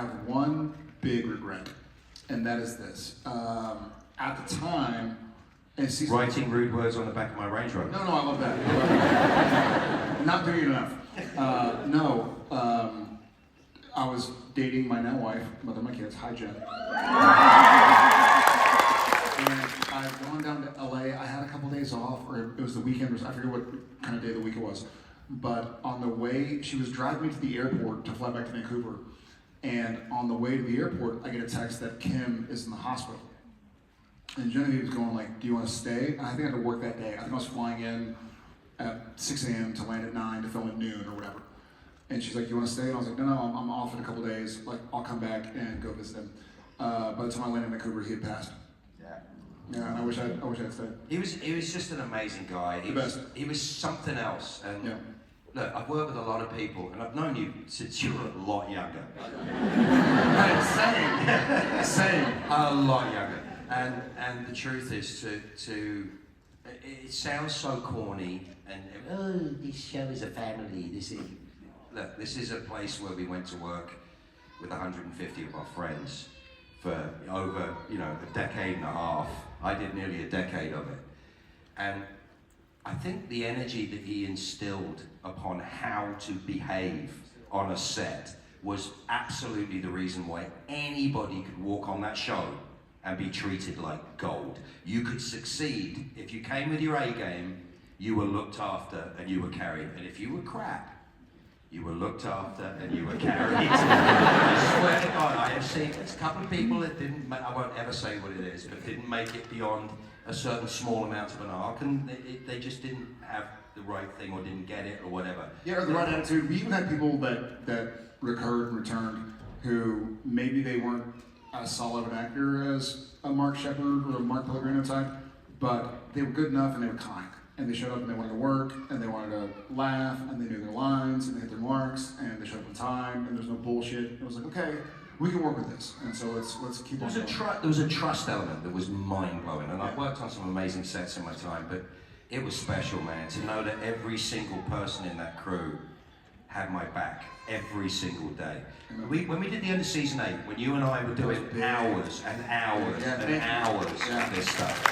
have one big regret, and that is this. At the time, and writing rude words on the back of my Range Rover. No, I love that. Not doing it enough. I was dating my now wife, mother of my kids. Hi, Jen. And I'd gone down to LA. I had a couple days off, or it was the weekend, or I forget what kind of day of the week it was. But on the way, she was driving me to the airport to fly back to Vancouver. And on the way to the airport, I get a text that Kim is in the hospital. And Genevieve was going like, do you want to stay? And I think I had to work that day. I think I was flying in at 6 a.m. to land at 9 to film at noon or whatever. And she's like, you want to stay? And I was like, no, I'm off in a couple days. Like, I'll come back and go visit him. By the time I landed in Vancouver, he had passed. Yeah, and I wish I'd stayed. He was just an amazing guy. He was something else. And look, I've worked with a lot of people, and I've known you since you were a lot younger. Same. A lot younger. And the truth is it sounds so corny, and this show is a family. This is a place where we went to work with 150 of our friends for over, a decade and a half. I did nearly a decade of it. And I think the energy that he instilled upon how to behave on a set was absolutely the reason why anybody could walk on that show and be treated like gold. You could succeed. If you came with your A game, you were looked after and you were carried. And if you were crap, you were looked after and you were carried. I swear to God, I have seen a couple of people that didn't, I won't ever say what it is, but didn't make it beyond a certain small amount of an arc, and they just didn't have the right thing or didn't get it or whatever. Yeah, or the right attitude. We even had people that recurred and returned who maybe they weren't as solid of an actor as a Mark Shepard or a Mark Pellegrino type, but they were good enough and they were kind. And they showed up and they wanted to work, and they wanted to laugh, and they knew their lines, and they hit their marks, and they showed up on time, and there's no bullshit. It was like, okay, we can work with this, and so let's keep on going. There was a trust element that was mind-blowing, and I've worked on some amazing sets in my time, but it was special, man, to know that every single person in that crew had my back every single day. When we did the end of season 8, when you and I were doing hours and hours and hours of this stuff,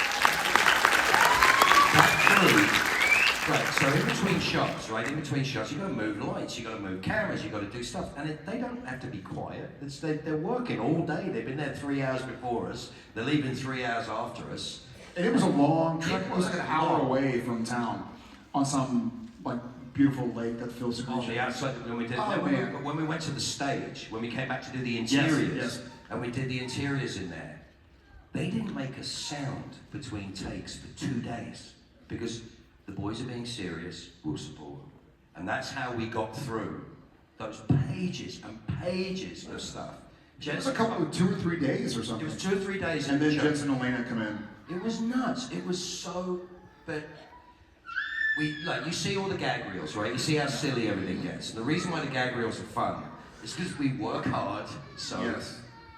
right, so in between shots, you gotta move lights, you gotta move cameras, you gotta do stuff, and they don't have to be quiet. They're working all day. They've been there 3 hours before us. They're leaving 3 hours after us. And it was a long trip. It was like an hour away from town on some like beautiful lake that fills the beach. When we went to the stage, when we came back to do the interiors, and we did the interiors in there, they didn't make a sound between takes for 2 days because the boys are being serious, we'll support them. And that's how we got through those pages and pages of stuff. It was a couple of 2 or 3 days or something. It was 2 or 3 days. And then Jensen and Elena come in. It was nuts. It was so, but you see all the gag reels, right? You see how silly everything gets. And the reason why the gag reels are fun is because we work hard, so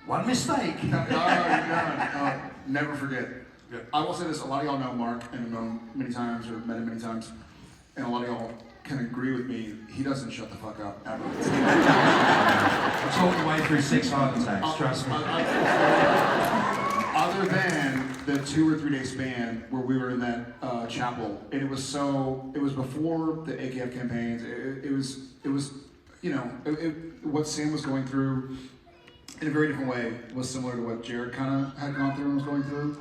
one mistake. Never forget. I will say this, a lot of y'all know Mark and have known him many times or met him many times, and a lot of y'all can agree with me, he doesn't shut the fuck up ever. I talked the way through 6 heart attacks, trust me. Other than the 2 or 3 day span where we were in that chapel, and it was before the AKF campaigns, it was what Sam was going through in a very different way was similar to what Jared kind of had gone through and was going through.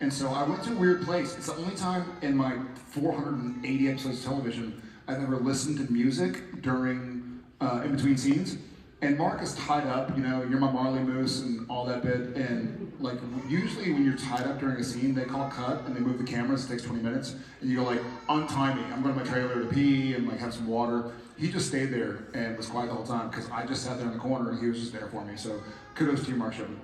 And so I went to a weird place. It's the only time in my 480 episodes of television I've ever listened to music during, in between scenes. And Mark is tied up, You're My Marley Moose and all that bit. And like, usually when you're tied up during a scene, they call cut and they move the cameras, it takes 20 minutes. And you go like, untie me, I'm going to my trailer to pee and like have some water. He just stayed there and was quiet the whole time because I just sat there in the corner and he was just there for me. So kudos to you, Mark Shepard.